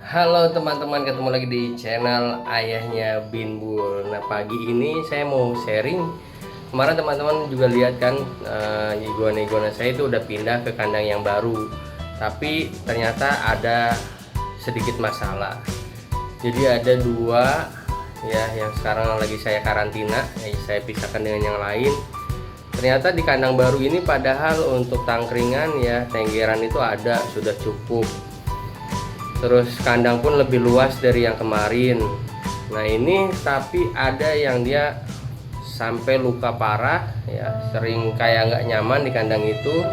Halo teman-teman, ketemu lagi di channel ayahnya Binbul. Nah, pagi ini saya mau sharing. Kemarin teman-teman juga lihat kan, iguana-iguana saya itu udah pindah ke kandang yang baru. Tapi ternyata ada sedikit masalah. Jadi ada dua ya yang sekarang lagi saya karantina, saya pisahkan dengan yang lain. Ternyata di kandang baru ini padahal untuk tangkringan ya tenggeran itu ada, sudah cukup. Terus kandang pun lebih luas dari yang kemarin. Nah ini tapi ada yang dia sampai luka parah ya, sering kayak nggak nyaman di kandang itu,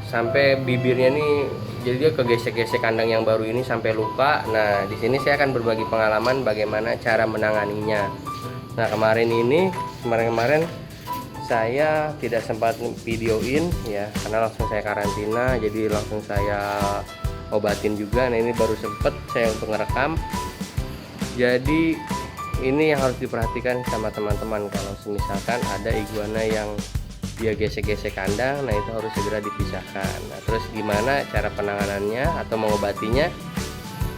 sampai bibirnya nih, jadi dia kegesek-gesek kandang yang baru ini sampai luka. Nah di sini saya akan berbagi pengalaman bagaimana cara menanganinya. Nah kemarin saya tidak sempat videoin ya karena langsung saya karantina, jadi langsung saya obatin juga. Nah ini baru sempet saya untuk ngerekam. Jadi ini yang harus diperhatikan sama teman-teman, kalau misalkan ada iguana yang dia gesek-gesek kandang, nah itu harus segera dipisahkan. Nah terus gimana cara penanganannya atau mengobatinya,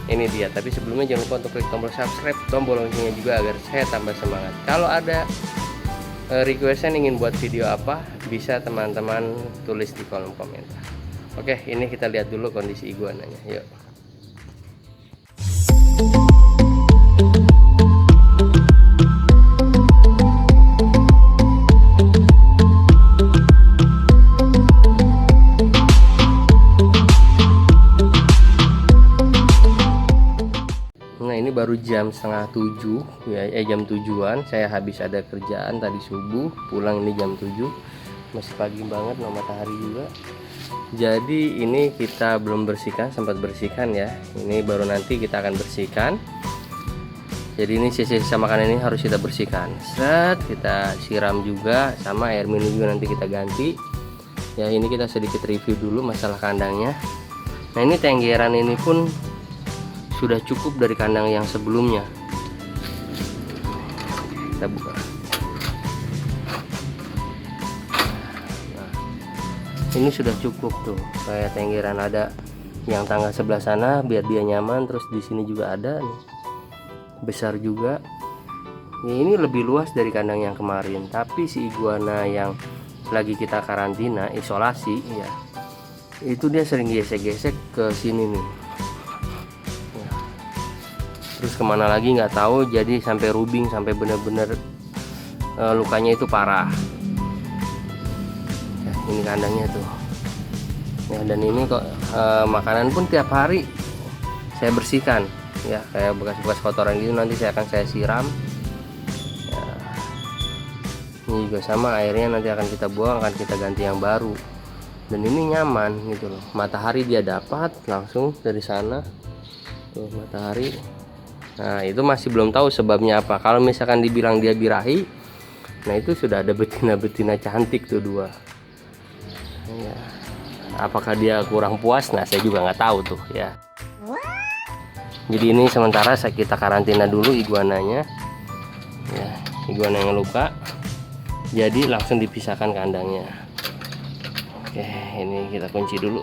ini dia. Tapi sebelumnya jangan lupa untuk klik tombol subscribe, tombol loncengnya juga agar saya tambah semangat. Kalau ada requestan ingin buat video apa, bisa teman-teman tulis di kolom komentar. Oke, ini kita lihat dulu kondisi iguananya. Yuk. Nah ini baru jam setengah 7 ya, jam 7-an. Saya habis ada kerjaan tadi subuh, pulang ini jam 7, masih pagi banget, no matahari juga. Jadi ini kita belum bersihkan, sempat bersihkan ya. Ini baru nanti kita akan bersihkan. Jadi ini sisa-sisa makanan ini harus kita bersihkan. Set, kita siram juga, sama air minum juga nanti kita ganti. Ya ini kita sedikit review dulu masalah kandangnya. Nah ini tenggeran ini pun sudah cukup dari kandang yang sebelumnya. Kita buka. Nah, ini sudah cukup tuh, kayak tenggeran ada yang tangga sebelah sana biar dia nyaman. Terus di sini juga ada nih, besar juga. Ini lebih luas dari kandang yang kemarin. Tapi si iguana yang lagi kita karantina isolasi ya, itu dia sering gesek-gesek ke sini nih. Terus kemana lagi nggak tahu, jadi sampai rubing, sampai bener-bener lukanya itu parah ya, ini kandangnya tuh ya. Dan ini kok makanan pun tiap hari saya bersihkan ya, kayak bekas-bekas kotoran gitu nanti saya siram ya. Ini juga sama, airnya nanti akan kita buang, akan kita ganti yang baru. Dan ini nyaman gitu loh, matahari dia dapat langsung dari sana tuh, matahari. Nah itu masih belum tahu sebabnya apa. Kalau misalkan dibilang dia birahi, nah itu sudah ada betina-betina cantik tuh dua ya. Apakah dia kurang puas? Nah saya juga nggak tahu tuh ya. Jadi ini sementara kita karantina dulu iguananya ya, iguana yang luka. Jadi langsung dipisahkan kandangnya. Oke, ini kita kunci dulu.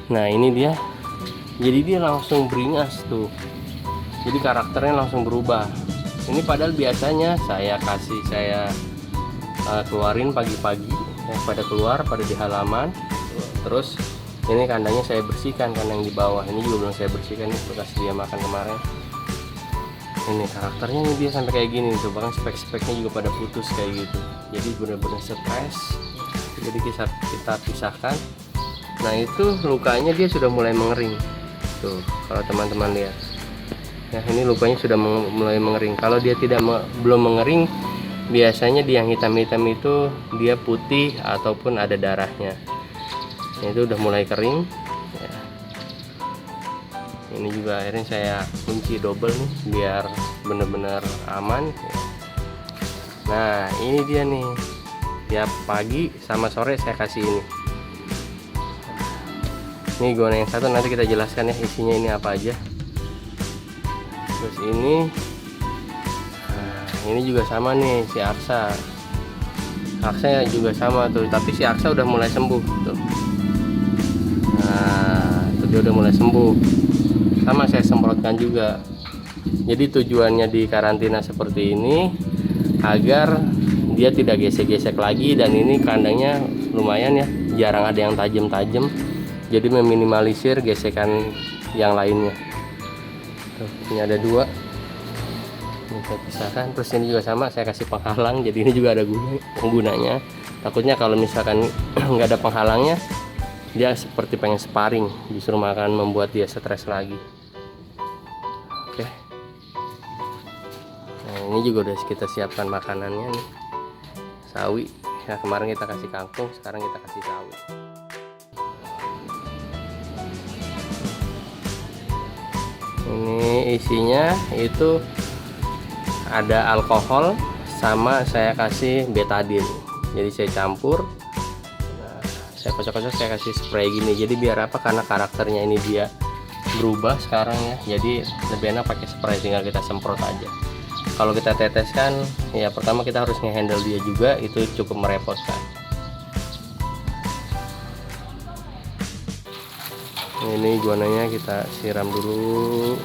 Nah ini dia, jadi dia langsung beringas tuh, jadi karakternya langsung berubah. Ini padahal biasanya saya keluarin pagi-pagi ya, pada keluar pada di halaman. Terus ini kandangnya saya bersihkan, kandang di bawah ini juga belum saya bersihkan, ini bekas dia makan kemarin. Ini karakternya ini dia sampai kayak gini tuh, bahkan spek-speknya juga pada putus kayak gitu. Jadi benar-benar stres. Jadi kita pisahkan. Nah itu lukanya dia sudah mulai mengering tuh, kalau teman-teman lihat ya, ini lukanya sudah mulai mengering. Kalau dia belum mengering, biasanya di yang hitam-hitam itu dia putih ataupun ada darahnya. Nah, itu udah mulai kering ya. Ini juga akhirnya saya kunci double nih biar benar-benar aman ya. Nah ini dia nih, tiap pagi sama sore saya kasih ini. Ini iguana yang satu nanti kita jelaskan ya isinya ini apa aja. Terus ini, nah, ini juga sama nih si Arsa. Aksa juga sama tuh, tapi si Aksa udah mulai sembuh tuh. Nah itu dia udah mulai sembuh. Sama saya semprotkan juga. Jadi tujuannya di karantina seperti ini agar dia tidak gesek-gesek lagi, dan ini kandangnya lumayan ya, jarang ada yang tajam-tajam, jadi meminimalisir gesekan yang lainnya. Tuh, ini ada 2, ini saya pisahkan. Terus ini juga sama, saya kasih penghalang, jadi ini juga ada gunanya. Takutnya kalau misalkan nggak ada penghalangnya, dia seperti pengen sparring, justru akan membuat dia stres lagi. Oke. Nah ini juga udah kita siapkan makanannya nih, sawi. Ya kemarin kita kasih kangkung, sekarang kita kasih sawi. Ini isinya itu ada alkohol sama saya kasih betadine. Jadi saya campur, nah, saya kocok-kocok, saya kasih spray gini. Jadi biar apa? Karena karakternya ini dia berubah sekarang ya. Jadi lebih enak pakai spray, tinggal kita semprot aja. Kalau kita teteskan, ya pertama kita harus ngehandle dia juga, itu cukup merepotkan. Ini iguananya kita siram dulu.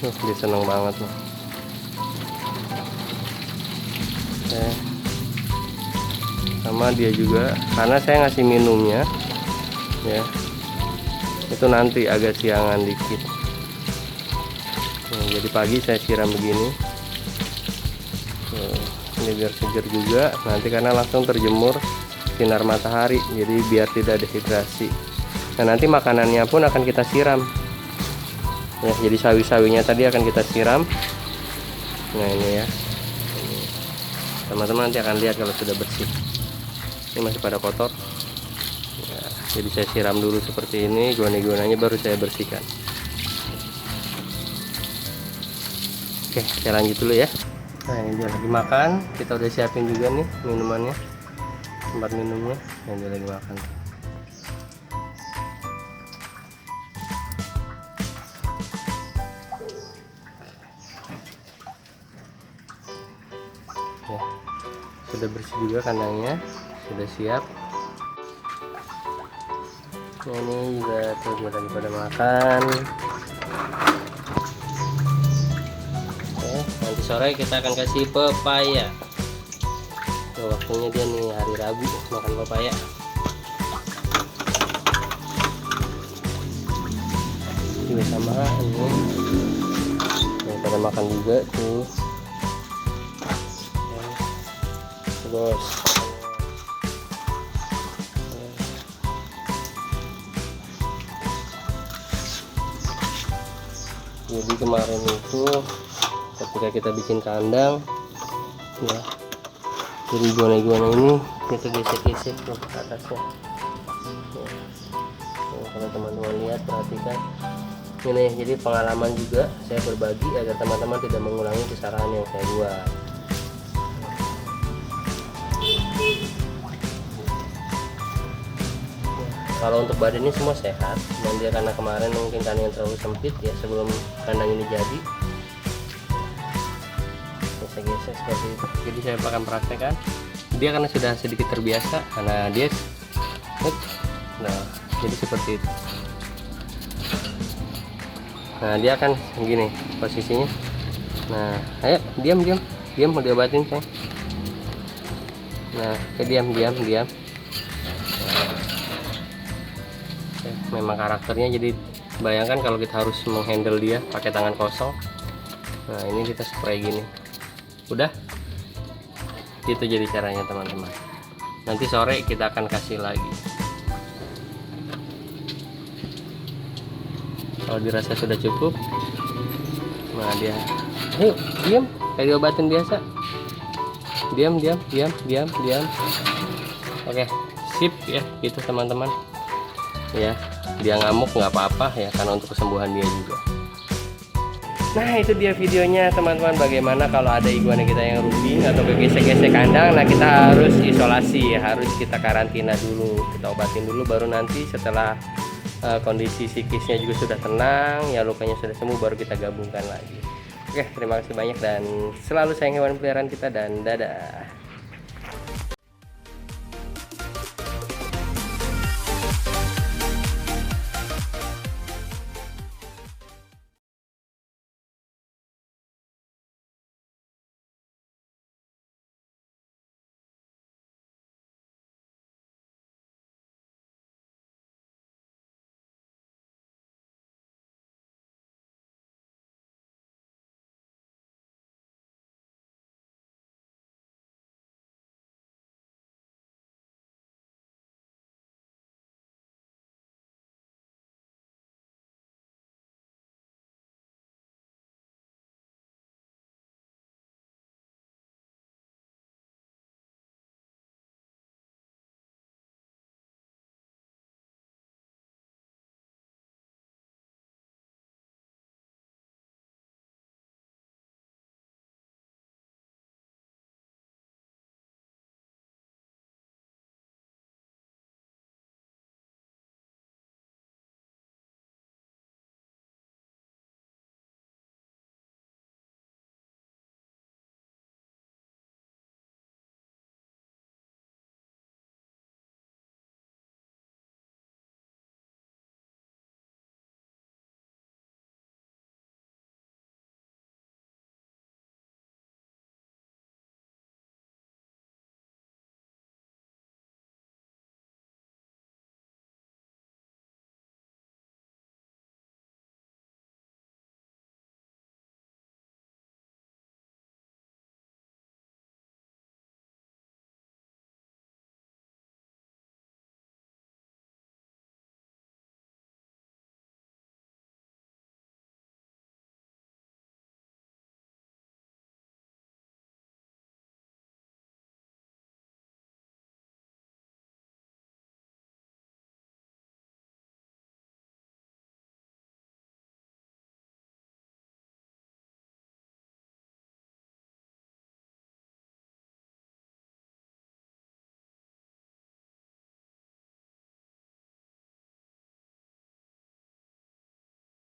Dia seneng banget loh. Oke. Sama dia juga, karena saya ngasih minumnya ya, itu nanti agak siangan dikit. Nah, jadi pagi saya siram begini. Ini biar segar juga nanti, karena langsung terjemur sinar matahari, jadi biar tidak dehidrasi. Nah nanti makanannya pun akan kita siram ya, jadi sawi-sawinya tadi akan kita siram. Nah ini ya, teman-teman nanti akan lihat kalau sudah bersih. Ini masih pada kotor ya, jadi saya siram dulu seperti ini, iguana-iguananya baru saya bersihkan. Oke, saya lanjut dulu ya. Nah ini dia lagi makan, kita udah siapin juga nih minumannya, tempat minumnya. Nah dia lagi makan. Ya, sudah bersih juga kandangnya, sudah siap. Nah ini juga tuh dia lagi pada makan. Nanti sore kita akan kasih pepaya. Tuh, waktunya dia nih hari Rabu makan pepaya. Juga sama ini. Yang pada makan juga tuh. Terus jadi kemarin itu ketika kita bikin kandang ya, jadi iguana-iguana ini kita gesek-gesek ke atasnya ya. Kalau teman-teman lihat, perhatikan ini. Jadi pengalaman juga saya berbagi agar teman-teman tidak mengulangi kesalahan yang saya buat. Kalau untuk badannya semua sehat, dan dia karena kemarin mungkin kandang yang terlalu sempit ya, sebelum kandang ini jadi gesek-gesek seperti itu. Jadi saya akan praktekkan dia karena sudah sedikit terbiasa, karena dia nah jadi seperti itu. Nah dia akan gini posisinya. Nah ayo diam mau diobatin saya. Nah diam. Memang karakternya, jadi bayangkan kalau kita harus menghandle dia pakai tangan kosong. Nah ini kita spray gini, udah gitu jadi caranya teman-teman. Nanti sore kita akan kasih lagi. Kalau dirasa sudah cukup, nah dia ayo diam kayak diobatin biasa. Diam. Oke, sip ya gitu teman-teman ya. Dia ngamuk nggak apa-apa ya, karena untuk kesembuhan dia juga. Nah itu dia videonya teman-teman, bagaimana kalau ada iguana kita yang rugi atau kegesek-gesek kandang. Nah kita harus isolasi ya, harus kita karantina dulu, kita obatin dulu, baru nanti setelah kondisi psikisnya juga sudah tenang ya, lukanya sudah sembuh, baru kita gabungkan lagi. Oke, terima kasih banyak dan selalu sayang hewan peliharaan kita dan dadah.